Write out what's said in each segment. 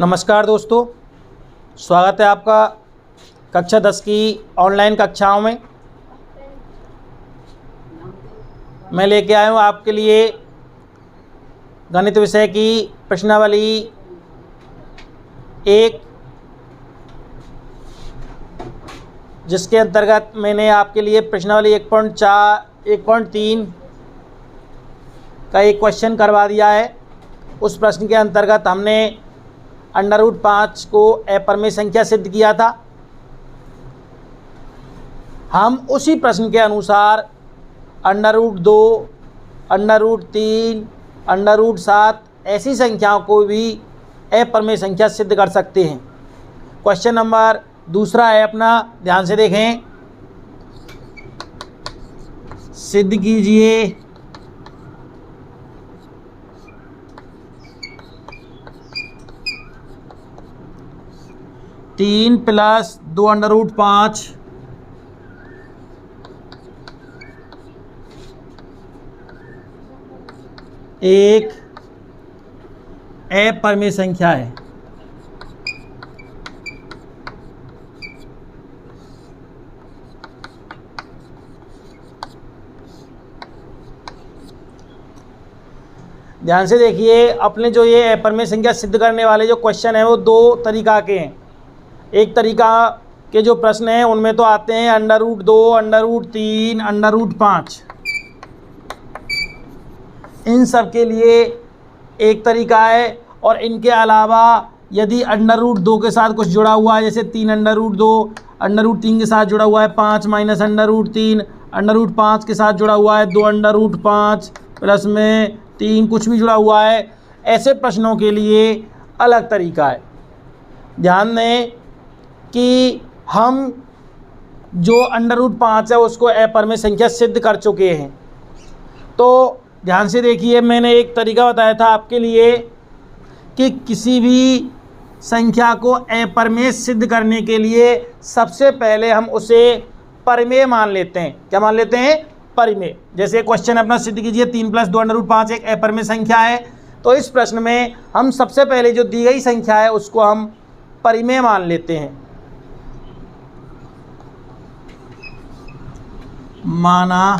नमस्कार दोस्तों, स्वागत है आपका कक्षा 10 की ऑनलाइन कक्षाओं में। मैं लेके आया हूँ आपके लिए गणित विषय की प्रश्नावली एक, जिसके अंतर्गत मैंने आपके लिए प्रश्नावली 1.3 का एक क्वेश्चन करवा दिया है। उस प्रश्न के अंतर्गत हमने √5 को अपरिमेय संख्या सिद्ध किया था। हम उसी प्रश्न के अनुसार √2, √3, √7 ऐसी संख्याओं को भी अपरिमेय संख्या सिद्ध कर सकते हैं। क्वेश्चन नंबर दूसरा है अपना, ध्यान से देखें। सिद्ध कीजिए तीन प्लस 2√5 एक अपरिमेय संख्या है। ध्यान से देखिए, अपने जो ये अपरिमेय संख्या सिद्ध करने वाले जो क्वेश्चन है वो दो तरीका के हैं। एक तरीका के जो प्रश्न हैं उनमें तो आते हैं √2, √3, √5। इन सब के लिए एक तरीका है। और इनके अलावा यदि √2 के साथ कुछ जुड़ा हुआ है, जैसे 3 √2, √3 के साथ जुड़ा हुआ है 5 माइनस √3, √5 के साथ जुड़ा हुआ है 2 √5 प्लस में 3, कुछ भी जुड़ा हुआ है, ऐसे प्रश्नों के लिए अलग तरीका है। ध्यान दें कि हम जो √5 है उसको अपरिमेय संख्या सिद्ध कर चुके हैं। तो ध्यान से देखिए, मैंने एक तरीका बताया था आपके लिए कि किसी भी संख्या को अपरिमेय सिद्ध करने के लिए सबसे पहले हम उसे परिमेय मान लेते हैं। क्या मान लेते हैं? परिमेय। जैसे क्वेश्चन अपना सिद्ध कीजिए 3 + 2 √5 एक अपरिमेय संख्या है। तो इस प्रश्न में हम सबसे पहले जो दी गई संख्या है उसको हम परिमेय मान लेते हैं। माना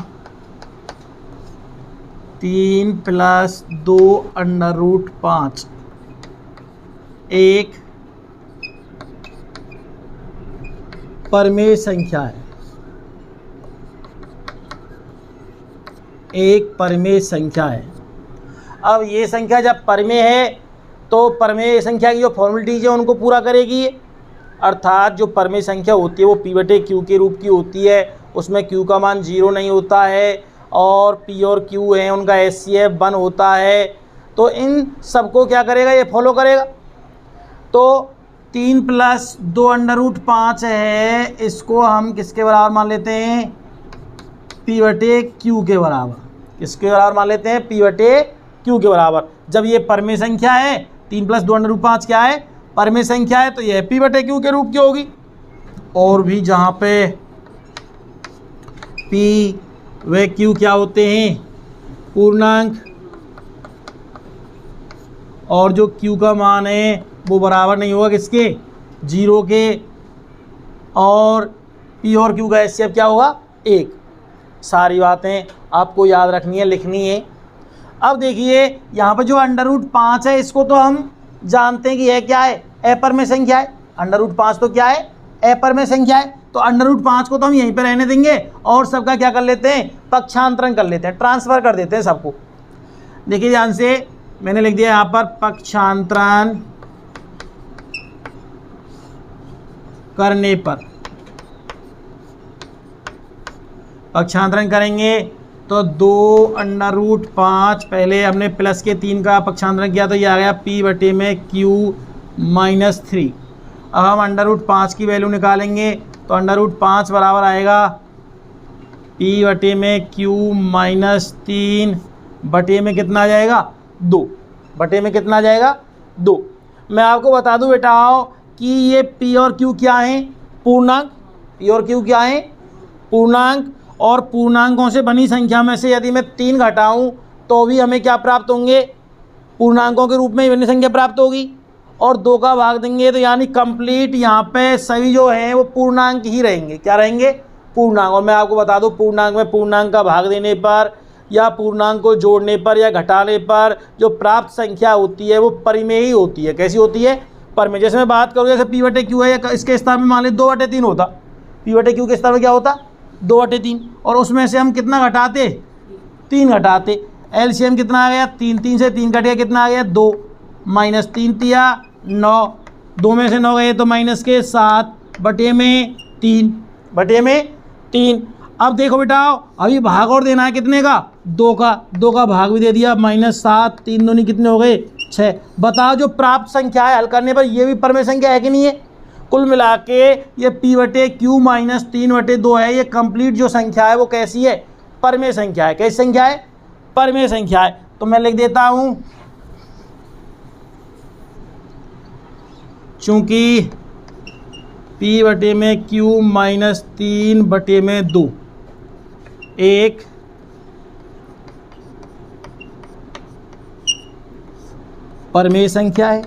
3 + 2 √5 एक परिमेय संख्या है। एक परिमेय संख्या है। अब ये संख्या जब परिमेय है तो परिमेय संख्या की जो फॉर्मेलिटीज है उनको पूरा करेगी। अर्थात जो परिमेय संख्या होती है वो P/Q के रूप की होती है। उसमें Q का मान 0 नहीं होता है और P और Q हैं उनका HCF 1 होता है। तो इन सबको क्या करेगा, ये फॉलो करेगा। तो 3 + 2 √5 है, इसको हम किसके बराबर मान लेते हैं? P/Q के बराबर। किसके बराबर मान लेते हैं? P/Q के बराबर। जब ये परिमेय संख्या है, 3 + 2 √5 क्या है? परिमेय संख्या है, तो यह P/Q के रूप की होगी। और भी जहाँ पे P व Q क्या होते हैं? पूर्णांक। और जो Q का मान है वो बराबर नहीं होगा किसके? 0 के। और P और Q का HCF क्या होगा? 1। सारी बातें आपको याद रखनी है, लिखनी है। अब देखिए यहाँ पर जो √5 है इसको तो हम जानते हैं कि यह क्या है? अपरिमेय संख्या है। √5 तो क्या है? अपरिमेय संख्या है। तो √5 को तो हम यहीं पे रहने देंगे और सबका क्या कर लेते हैं? पक्षांतरण कर लेते हैं, ट्रांसफ़र कर देते हैं सबको। देखिए ध्यान से, मैंने लिख दिया यहाँ पर पक्षांतरण करने पर। पक्षांतरण करेंगे तो 2 √5, पहले हमने प्लस के 3 का पक्षांतरण किया तो ये आ गया P/Q - 3। अब हम √5 की वैल्यू निकालेंगे तो √5 बराबर आएगा P/Q - 3 बटे में कितना आ जाएगा? 2। बटे में कितना आ जाएगा? 2। मैं आपको बता दूं बेटाओ कि ये P और Q क्या हैं? पूर्णांक। P और Q क्या हैं? पूर्णांक। और पूर्णांकों से बनी संख्या में से यदि मैं 3 घटाऊं तो भी हमें क्या प्राप्त होंगे? पूर्णांकों के रूप में भिन्न संख्या प्राप्त होगी। और 2 का भाग देंगे, तो यानी कंप्लीट यहाँ पे सभी जो हैं वो पूर्णांक ही रहेंगे। क्या रहेंगे? पूर्णांक। और मैं आपको बता दूँ, पूर्णांक में पूर्णांक का भाग देने पर या पूर्णांक को जोड़ने पर या घटाने पर जो प्राप्त संख्या होती है वो परिमेय ही होती है। कैसी होती है? परिमेय। जैसे मैं बात करूँ, जैसे P/Q है, इसके स्थान में मान लीजिए 2/3 होता। P/Q के स्थान में क्या होता? 2/3। और उसमें से हम कितना घटाते? 3 घटाते। LCM कितना आ गया? 3, 3 से 3 कट गया, कितना आ गया? 2 माइनस 3 तिया 9, 2 में से 9 गए तो माइनस के 7/3। अब देखो बेटा, अभी भाग और देना है कितने का? 2 का। 2 का भाग भी दे दिया, -7, 3 दूनी कितने हो गए? 6। बताओ जो प्राप्त संख्या है हल करने पर ये भी परिमेय संख्या है कि नहीं है? कुल मिला के ये P/Q माइनस 3/2 है। ये कंप्लीट जो संख्या है वो कैसी है? परिमेय संख्या है। कैसी संख्या है? परिमेय संख्या है। तो मैं लिख देता हूं, चूंकि P/Q माइनस 3/2 एक परिमेय संख्या है,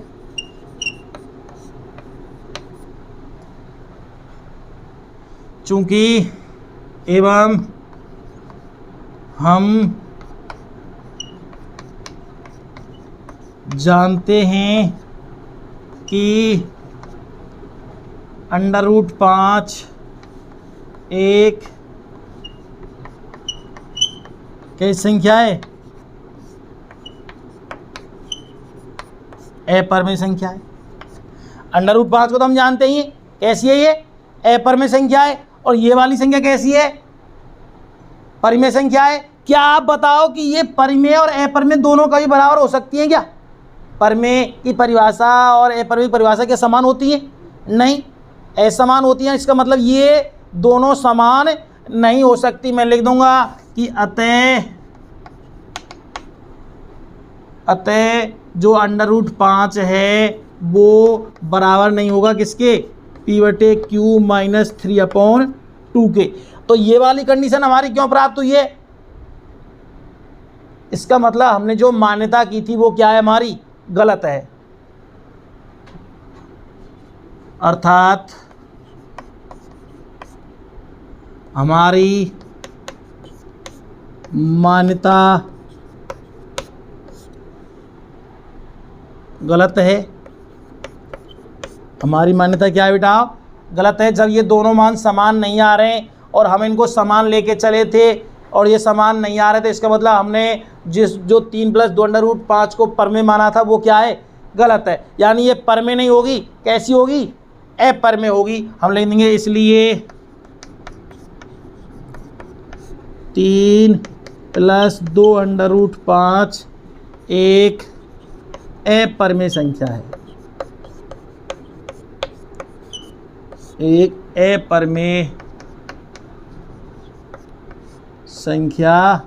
चूंकि एवं हम जानते हैं कि √5 एक कैसी संख्या है? अपरिमेय संख्या है। √5 को तो हम जानते ही हैं, कैसी है? ये अपरिमेय संख्या है। और ये वाली संख्या कैसी है? परिमेय संख्या है। क्या आप बताओ कि ये परिमेय और अपरिमेय दोनों कभी बराबर हो सकती हैं क्या? परिमेय की परिभाषा और अपरिमेय की परिभाषा क्या समान होती है? नहीं, असमान होती हैं। इसका मतलब ये दोनों समान नहीं हो सकती। मैं लिख दूंगा कि अतः जो √5 है वो बराबर नहीं होगा किसके? P/Q माइनस 3/2 के। तो ये वाली कंडीशन हमारी क्यों प्राप्त हुई है? इसका मतलब हमने जो मान्यता की थी वो क्या है? हमारी गलत है। अर्थात हमारी मान्यता गलत है। हमारी मान्यता क्या है बेटा? गलत है। जब ये दोनों मान समान नहीं आ रहे और हम इनको समान लेके चले थे और ये समान नहीं आ रहे थे, इसका मतलब हमने जो 3 + 2 √5 को परिमेय माना था वो क्या है? गलत है। यानी ये परिमेय नहीं होगी। कैसी होगी? अपरिमेय होगी। हम लिख देंगे इसलिए 3 + 2 √5 एक अपरिमेय संख्या है। एक अपरिमेय संख्या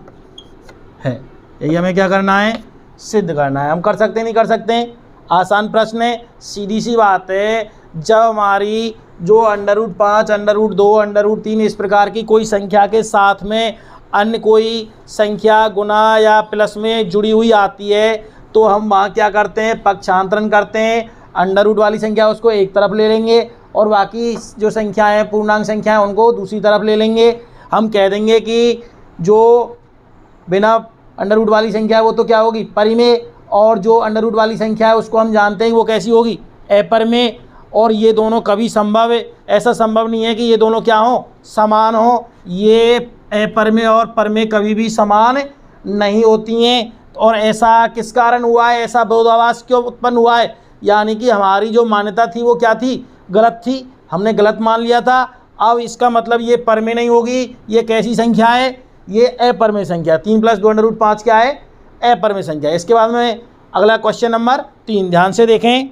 है। यही हमें क्या करना है? सिद्ध करना है। हम कर सकते नहीं कर सकते? आसान प्रश्न है, सीधी सी बात है। जब हमारी जो √5, √2, √3 इस प्रकार की कोई संख्या के साथ में अन्य कोई संख्या गुना या प्लस में जुड़ी हुई आती है तो हम वहाँ क्या करते हैं? पक्षांतरण करते हैं। √ वाली संख्या उसको एक तरफ ले लेंगे और बाकी जो संख्याएं हैं, पूर्णांक संख्याएं, उनको दूसरी तरफ ले लेंगे। हम कह देंगे कि जो बिना √ वाली संख्या है वो तो क्या होगी? परिमेय। और जो √ वाली संख्या है उसको हम जानते हैं वो कैसी होगी? अपरिमेय। और ये दोनों कभी संभव है, ऐसा संभव नहीं है कि ये दोनों क्या हो? समान हो। ये अपरिमेय और परिमेय कभी भी समान नहीं होती हैं। और ऐसा किस कारण हुआ है? ऐसा विरोधाभास क्यों उत्पन्न हुआ है? यानी कि हमारी जो मान्यता थी वो क्या थी? गलत थी। हमने गलत मान लिया था। अब इसका मतलब ये परिमेय नहीं होगी। ये कैसी संख्या है? ये अपरिमेय संख्या। 3 + 2 √5 क्या है? अपरिमेय संख्या। इसके बाद में अगला क्वेश्चन नंबर 3, ध्यान से देखें।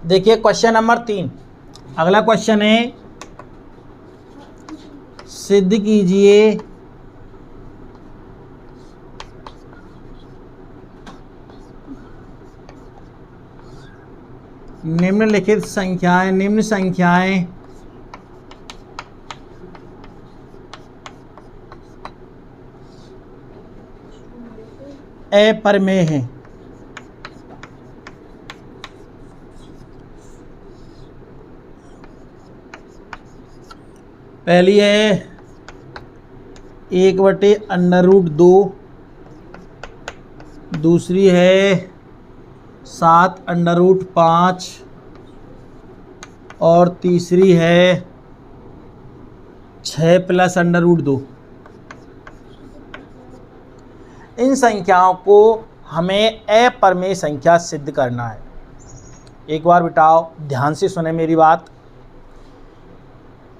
देखिए क्वेश्चन नंबर 3, अगला क्वेश्चन है, सिद्ध कीजिए निम्नलिखित संख्याएं, निम्न संख्याएं अप्रमेय हैं। पहली है 1/√2, दूसरी है 7/5 और तीसरी है 6 + √2। इन संख्याओं को हमें अप्रमेय संख्या सिद्ध करना है। एक बार बिटाओ, ध्यान से सुने मेरी बात।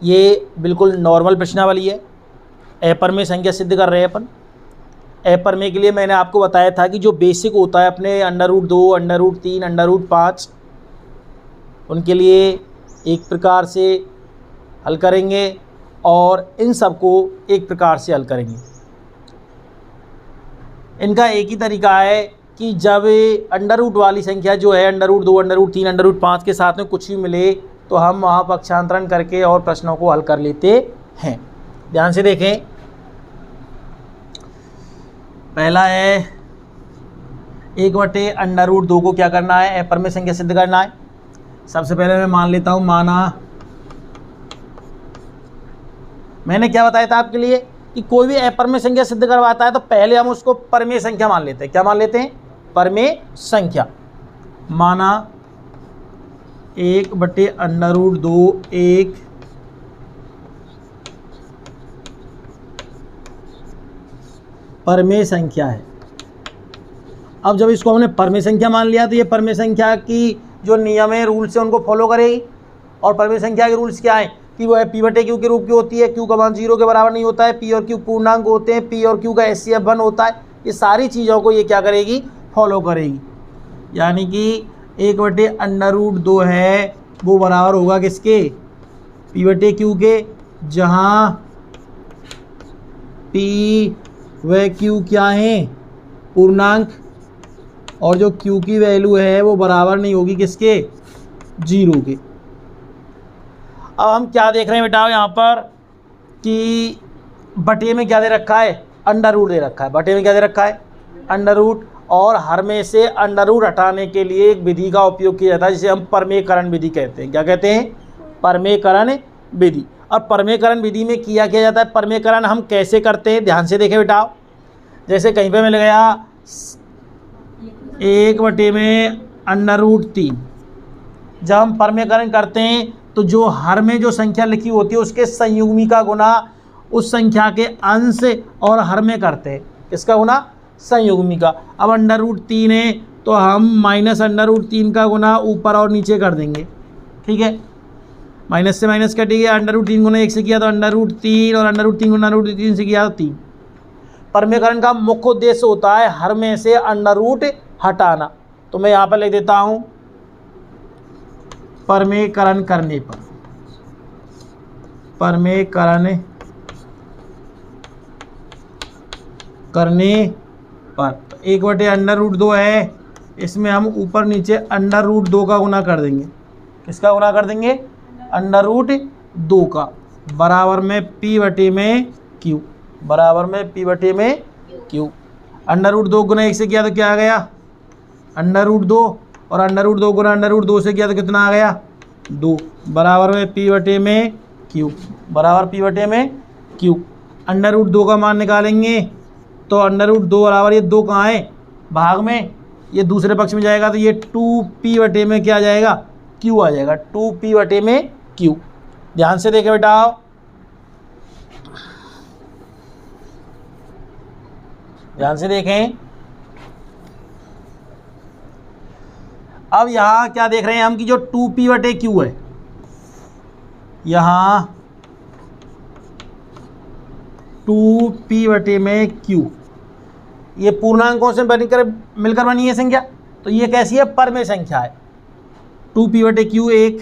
ये बिल्कुल नॉर्मल प्रश्नावली है। अप्रमेय संख्या सिद्ध कर रहे हैं अपन। अप्रमेय के लिए मैंने आपको बताया था कि जो बेसिक होता है अपने √2, √3, √5, उनके लिए एक प्रकार से हल करेंगे और इन सब को एक प्रकार से हल करेंगे। इनका एक ही तरीका है कि जब अंडर वाली संख्या जो है √2, √3, √5 के साथ में कुछ भी मिले तो हम वहाँ पक्षांतरण करके और प्रश्नों को हल कर लेते हैं। ध्यान से देखें। पहला है 1/√2 को क्या करना है, अप्रमेय संख्या सिद्ध करना है। सबसे पहले मैं मान लेता हूँ, माना मैंने क्या बताया था आपके लिए कि कोई भी अप्रमेय संख्या सिद्ध करवाता है तो पहले हम उसको परमेय संख्या मान लेते हैं। क्या मान लेते हैं? परमेय संख्या। माना 1/√2 एक परमेय संख्या है। अब जब इसको हमने परमेय संख्या मान लिया तो ये परमेय संख्या की जो नियम है, रूल्स है, उनको फॉलो करेगी। और परमेय संख्या के रूल्स क्या है कि वो है P/Q के रूप की होती है, Q का मान 0 के बराबर नहीं होता है, P और Q पूर्णांक होते हैं, P और Q का HCF 1 होता है। ये सारी चीज़ों को ये क्या करेगी, फॉलो करेगी। यानी कि 1/√2 है वो बराबर होगा किसके, P/Q के, जहाँ P व Q क्या है, पूर्णांक, और जो Q की वैल्यू है वो बराबर नहीं होगी किसके, 0 के। अब हम क्या देख रहे हैं बेटा यहाँ पर कि बटे में क्या दे रखा है, अंडर रूट दे रखा है। बटे में क्या दे रखा है, अंडर रूट। और हर में से अंडर रूट हटाने के लिए एक विधि का उपयोग किया जाता है जिसे हम परमेयकरण विधि कहते हैं। क्या कहते हैं, परमेयकरण विधि। और परमेयकरण विधि में किया जाता है। परमेयकरण हम कैसे करते हैं, ध्यान से देखें बेटा। जैसे कहीं पे मिल गया 1/√3, जब हम परमेयकरण करते हैं तो जो हर में जो संख्या लिखी होती है उसके संयुग्मी का गुना उस संख्या के अंश और हर में करते हैं। किसका गुना, संयुग्मी का। अब √3 है तो हम -√3 का गुना ऊपर और नीचे कर देंगे। ठीक है, माइनस से माइनस कटेगा। √3 गुना 1 से किया तो √3 और √3 गुना √3 से किया तो 3। परमेयकरण का मुख्य उद्देश्य होता है हर में से अंडर रूट हटाना। तो मैं यहाँ पर लिख देता हूँ, परमेयकरण करने पर, परमेयकरण करने पर 1/√2 है, इसमें हम ऊपर नीचे √2 का गुना कर देंगे। किसका गुना कर देंगे, √2 का, बराबर में P/Q, बराबर में P/Q। √2 गुना 1 से किया तो क्या आ गया, √2, और √2 गुना √2 से किया तो कितना आ गया, 2, बराबर में P/Q, बराबर P/Q। √2 का मान निकालेंगे तो √2 बराबर, ये 2 कहाँ है, भाग में, ये दूसरे पक्ष में जाएगा तो ये 2P में क्या आ जाएगा, Q आ जाएगा, 2P/Q। ध्यान से देखें बेटा, ध्यान से देखें। अब यहाँ क्या देख रहे हैं हम कि जो 2P/Q है, यहाँ 2P/Q ये पूर्णांकों से मिलकर बनी है संख्या, तो ये कैसी है, परमेय संख्या है। 2P/Q एक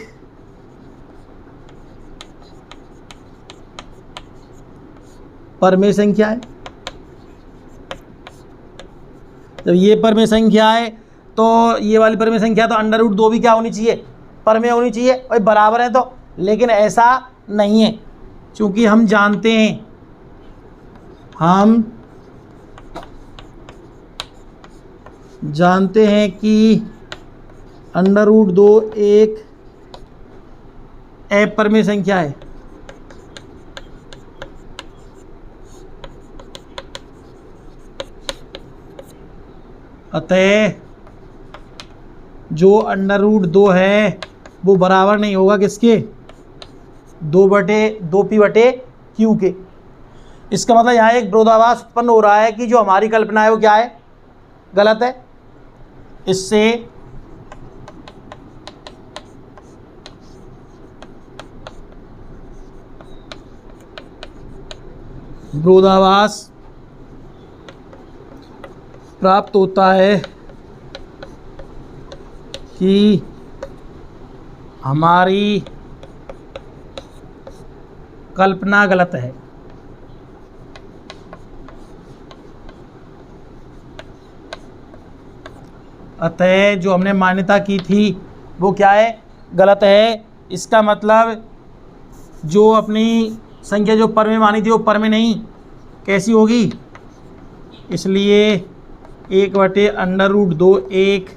परमेय संख्या है। जब ये परमेय संख्या है तो ये वाली परमेय संख्या तो √2 भी क्या होनी चाहिए, परमेय होनी चाहिए। और बराबर है तो, लेकिन ऐसा नहीं है, क्योंकि हम जानते हैं जानते हैं कि अंडर रूट 2 एक अपरिमेय संख्या है। अतः जो अंडर रूट 2 है वो बराबर नहीं होगा किसके, 2/2p/q के। इसका मतलब यहाँ एक विरोधाभास उत्पन्न हो रहा है कि जो हमारी कल्पना है वो क्या है, गलत है। इससे विरोधाभास प्राप्त होता है कि हमारी कल्पना गलत है। अतः जो हमने मान्यता की थी वो क्या है, गलत है। इसका मतलब जो अपनी संख्या जो पर में मानी थी वो पर में नहीं, कैसी होगी, इसलिए 1/√2 एक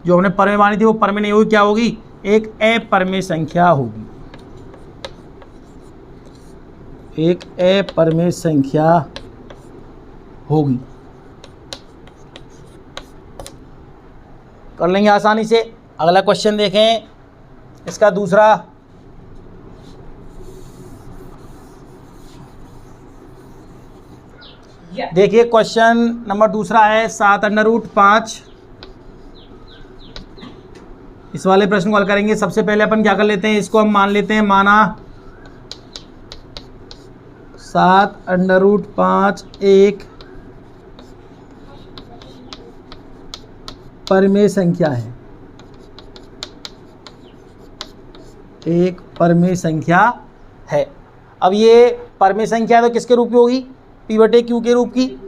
जो हमने पर में मानी थी वो पर में नहीं होगी, क्या होगी, एक अपरिमेय संख्या होगी, एक अपरिमेय संख्या होगी। कर लेंगे आसानी से। अगला क्वेश्चन देखें, इसका दूसरा। देखिए क्वेश्चन नंबर दूसरा है 7√5। इस वाले प्रश्न को हल करेंगे। सबसे पहले अपन क्या कर लेते हैं, इसको हम मान लेते हैं, माना 7√5 एक परिमेय संख्या है, एक परिमेय संख्या है। अब ये परिमेय संख्या तो किसके रूप में होगी, p/q के रूप की।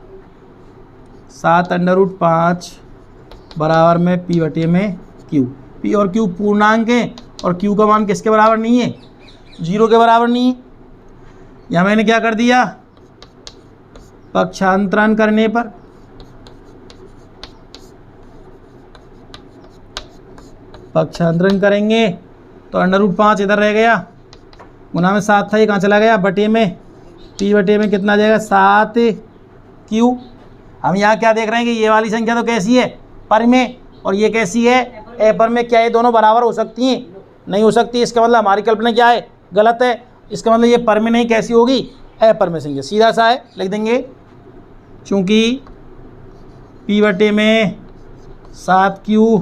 7√5 बराबर में p/q। p और q पूर्णांक है और q का मान किसके बराबर नहीं है, 0 के बराबर नहीं है। यहाँ मैंने क्या कर दिया, पक्षांतरण करने पर पक्षांतरण करेंगे तो अंडर√5 इधर रह गया, गुना में 7 था, ये कहाँ चला गया, बटे में p/में कितना आ जाएगा, 7q। हम यहाँ क्या देख रहे हैं कि ये वाली संख्या तो कैसी है, परिमेय, और ये कैसी है, अपरिमेय। क्या ये दोनों बराबर हो सकती हैं, नहीं हो सकती। इसका मतलब हमारी कल्पना क्या है, गलत है। इसका मतलब ये परिमेय नहीं, कैसी होगी, अपरिमेय संख्या। सीधा सा है, लिख देंगे, चूँकि p/में 7q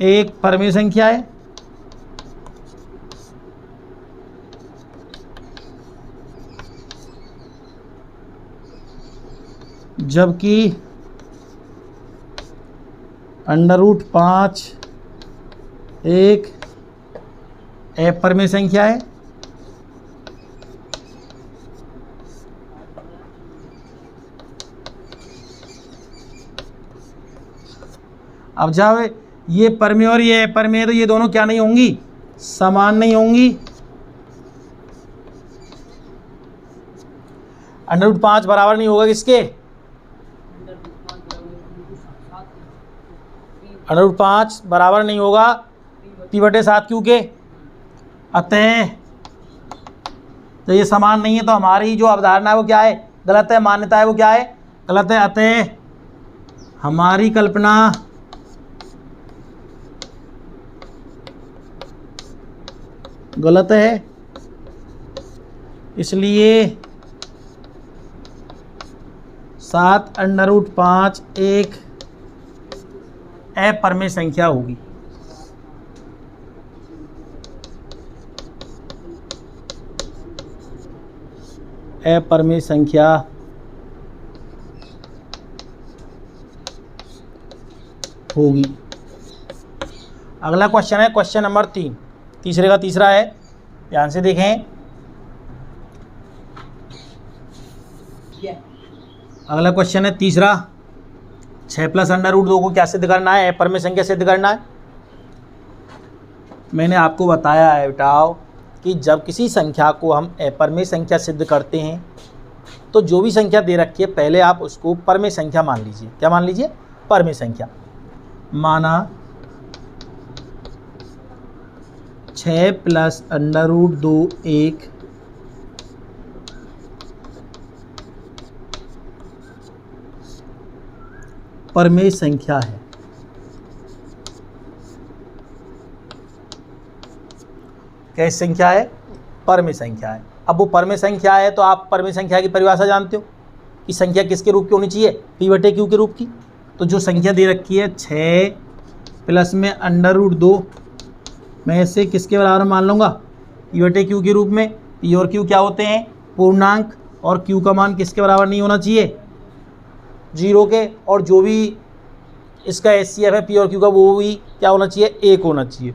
एक परिमेय संख्या है, जबकि अंडर√5 एक अपरिमेय संख्या है। अब जब ये परिमेय और ये अपरिमेय, तो ये दोनों क्या नहीं होंगी, समान नहीं होंगी। अंडर√5 बराबर नहीं होगा किसके, अंडर√5 बराबर नहीं होगा p/7q के। अतः तो ये समान नहीं है, तो हमारी जो अवधारणा है वो क्या है, गलत है। मान्यता है वो क्या है, गलत है। अतः हमारी कल्पना गलत है। इसलिए 7√5 एक अपरिमेय संख्या होगी। अपरिमेय संख्या होगी। अगला क्वेश्चन है क्वेश्चन नंबर 3, तीसरे का तीसरा है, ध्यान से देखें। अगला क्वेश्चन है तीसरा, 6 + अंडर√2 को क्या सिद्ध करना है, अपरिमेय संख्या सिद्ध करना है। मैंने आपको बताया है बेटाओ कि जब किसी संख्या को हम अपरिमेय संख्या सिद्ध करते हैं तो जो भी संख्या दे रखी है पहले आप उसको परमेय संख्या मान लीजिए। क्या मान लीजिए? परमेय संख्या। माना 6 प्लस अंडर रूट 2 एक परमेय संख्या है। कैसी संख्या है? परमेय संख्या है। अब वो परमेय संख्या है तो आप परमेय संख्या की परिभाषा जानते हो कि संख्या किसके रूप की होनी चाहिए? पी बटे क्यू के रूप की। तो जो संख्या दे रखी है 6 प्लस में अंडर रूट 2, मैं इसे किसके बराबर मान लूँगा? पी बटे क्यू के रूप में। पी और क्यू क्या होते हैं? पूर्णांक। और क्यू का मान किसके बराबर नहीं होना चाहिए? 0 के। और जो भी इसका HCF है पी और क्यू का वो भी क्या होना चाहिए? 1 होना चाहिए।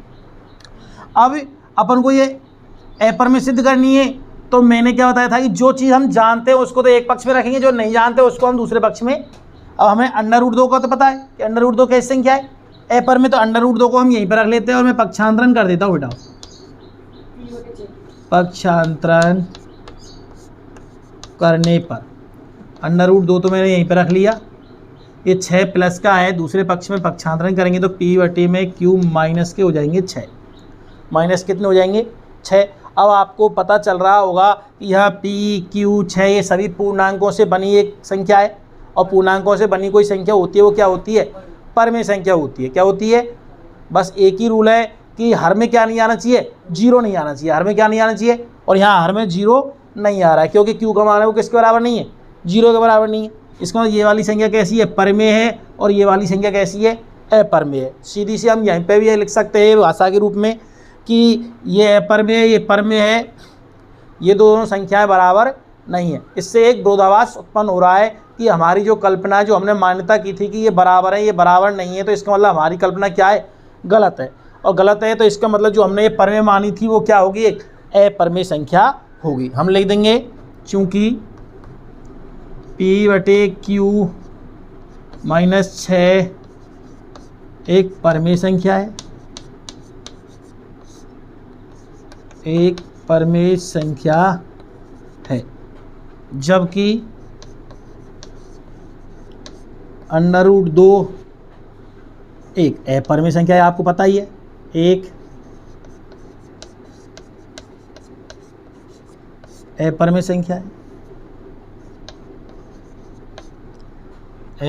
अब अपन को ये अपरमेय सिद्ध करनी है तो मैंने क्या बताया था कि जो चीज़ हम जानते हैं उसको तो एक पक्ष में रखेंगे, जो नहीं जानते उसको हम दूसरे पक्ष में। अब हमें अंडर रूट 2 का तो पता है कि अंडर रूट 2 कैसी संख्या है? अपरमेय, तो अंडर रूट 2 को हम यहीं पर रख लेते हैं और मैं पक्षांतरण कर देता हूँ बेटा। पक्षांतरण करने पर अंडर रूट 2 तो मैंने यहीं पर रख लिया। ये 6 प्लस का है, दूसरे पक्ष में पक्षांतरण करेंगे तो पी बटे में क्यू माइनस के हो जाएंगे 6। माइनस कितने हो जाएंगे? 6। अब आपको पता चल रहा होगा कि यह पी क्यू 6 ये सभी पूर्णांकों से बनी एक संख्या है, और पूर्णांकों से बनी कोई संख्या होती है वो क्या होती है? परमेय संख्या होती है। क्या होती है? बस एक ही रूल है कि हर में क्या नहीं आना चाहिए? 0 नहीं आना चाहिए। हर में क्या नहीं आना चाहिए? और यहाँ हर में 0 नहीं आ रहा है क्योंकि क्यू का मान है वो किसके बराबर नहीं है? 0 के बराबर नहीं है। इसका मतलब ये वाली संख्या कैसी है? परमेय है, और ये वाली संख्या कैसी है? अपरमेय है। सीधी सी हम यहीं पे भी लिख सकते हैं भाषा के रूप में कि ये अपरमेय ये परमेय है, ये दोनों संख्याएं बराबर नहीं है। इससे एक विरोधाभास उत्पन्न हो रहा है कि हमारी जो कल्पना है, जो हमने मान्यता की थी कि ये बराबर है, ये बराबर नहीं है, तो इसका मतलब हमारी कल्पना क्या है? गलत है। और गलत है तो इसका मतलब जो हमने ये परमेय मानी थी वो क्या होगी? एक अपरमेय संख्या होगी। हम लिख देंगे चूँकि पी बटे क्यू माइनस 6 एक परमेय संख्या है, एक परमेय संख्या है, जबकि अंडर रूट 2 एक अपरमेय संख्या है। आपको पता ही है, एक अपरमेय संख्या है,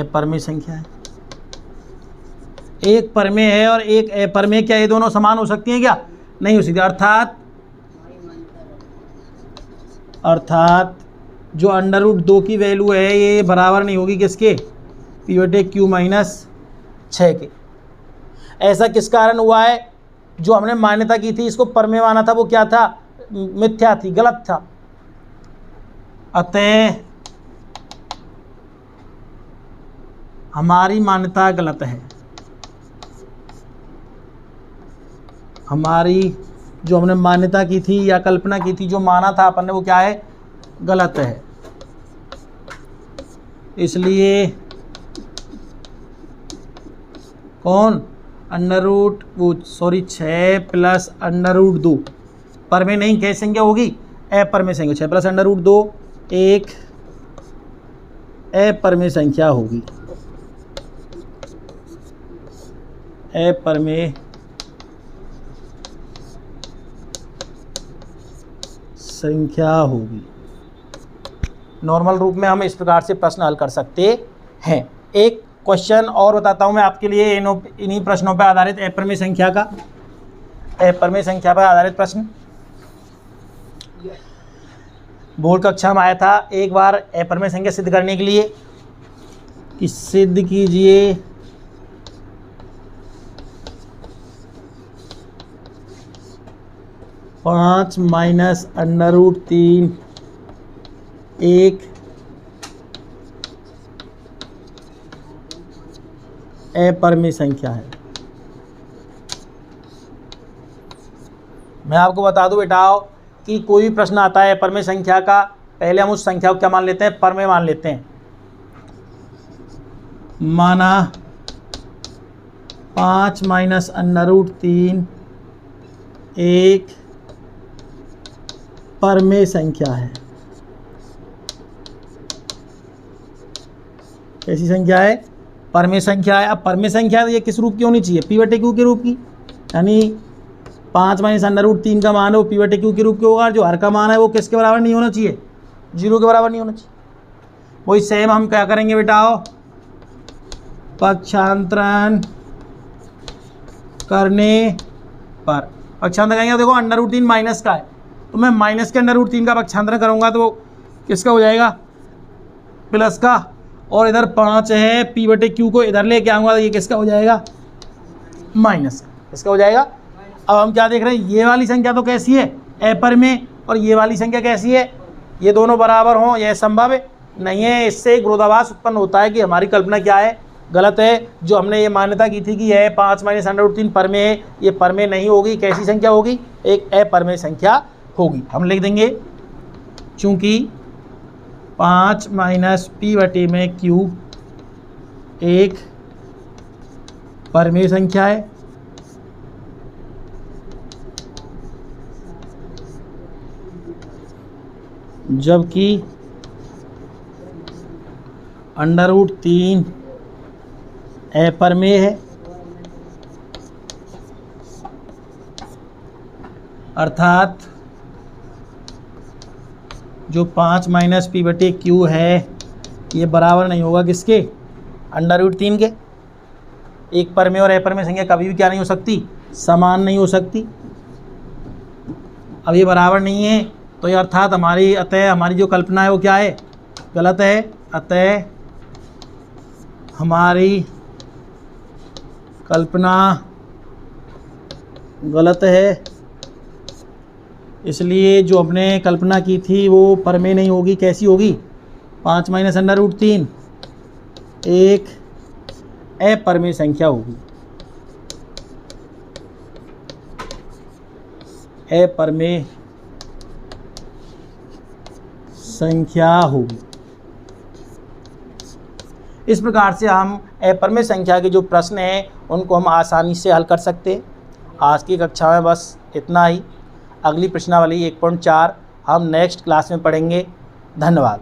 अपरमेय संख्या है। एक परमेय है और एक अपरमेय, क्या ये दोनों समान हो सकती हैं? क्या नहीं हो सकती। अर्थात जो अंडर रूट 2 की वैल्यू है ये बराबर नहीं होगी किसके? पी बटे क्यू माइनस 6 के। ऐसा किस कारण हुआ है? जो हमने मान्यता की थी इसको परमेय माना था वो क्या था? मिथ्या थी, गलत था। अतः हमारी मान्यता गलत है। हमारी जो हमने मान्यता की थी या कल्पना की थी, जो माना था अपन ने, वो क्या है? गलत है। इसलिए कौन? Under root 6 plus under root 2 परमेय नहीं, कैसी संख्या होगी? अपरमेय संख्या। 6 प्लस अंडर रूट 2 एक अपरमेय संख्या होगी। अपरमेय संख्या होगी। नॉर्मल रूप में हम इस प्रकार से प्रश्न हल कर सकते हैं। एक क्वेश्चन और बताता हूं मैं आपके लिए इन्हीं प्रश्नों पर आधारित अपरमेय संख्या का, अपरमेय संख्या पर आधारित प्रश्न बोर्ड कक्षा में आया था। एक बार अपरमेय संख्या सिद्ध करने के लिए कि सिद्ध कीजिए पाँच माइनस अंडर रूट 3 एक अपरमेय संख्या है। मैं आपको बता दूं बेटाओ कि कोई भी प्रश्न आता है अपरमेय संख्या का, पहले हम उस संख्या को क्या मान लेते हैं? परमेय मान लेते हैं। माना 5 माइनस अंडर रूट 3 एक परमेय संख्या है। कैसी संख्या है? परमेय संख्या है। अब परमेय संख्या है तो ये किस रूप की होनी चाहिए? पी बटे क्यू के रूप की, यानी 5 माइनस अंडर रूट 3 का मान है वो पी बटे क्यू के रूप के होगा। जो हर का मान है वो किसके बराबर नहीं होना चाहिए? 0 के बराबर नहीं होना चाहिए। वही सेम हम क्या करेंगे बेटाओ? पक्षांतरण करने पर पक्षांतर करेंगे। देखो अंडर रूट 3 माइनस का है तो मैं माइनस के अंडर रूट 3 का पक्षांतरण करूँगा तो किसका हो जाएगा? प्लस का। और इधर 5 है, पी बटे क्यू को इधर लेके आऊँगा तो ये किसका हो जाएगा? माइनस का। किसका हो जाएगा? अब हम क्या देख रहे हैं? ये वाली संख्या तो कैसी है? अपरिमेय। और ये वाली संख्या कैसी है? ये दोनों बराबर हों, यह संभव है नहीं है। इससे एक विरोधाभास उत्पन्न होता है कि हमारी कल्पना क्या है? गलत है। जो हमने ये मान्यता की थी कि यह 5 माइनस अंडर रूट 3 परमेय है, ये परमेय नहीं होगी। कैसी संख्या होगी? एक अपरिमेय संख्या होगी। हम लिख देंगे चूँकि 5 माइनस पी बटे में क्यू एक परमेय संख्या है, जबकि अंडर रूट 3 अपरमेय है। अर्थात जो 5 माइनस पी बटे क्यू है ये बराबर नहीं होगा किसके? अंडर रूट 3 के। एक परमेय और अपरमेय संख्या कभी भी क्या नहीं हो सकती? समान नहीं हो सकती। अब ये बराबर नहीं है तो ये अर्थात अतः हमारी जो कल्पना है वो क्या है? गलत है। अतः हमारी कल्पना गलत है। इसलिए जो हमने कल्पना की थी वो परमेय नहीं होगी। कैसी होगी? 5 माइनस अंडर रूट 3 एक अपरमेय संख्या होगी। अपरमेय संख्या होगी। इस प्रकार से हम अपरमेय संख्या के जो प्रश्न हैं उनको हम आसानी से हल कर सकते हैं। आज की कक्षा में बस इतना ही। अगली प्रश्नावली 1.4 हम नेक्स्ट क्लास में पढ़ेंगे। धन्यवाद।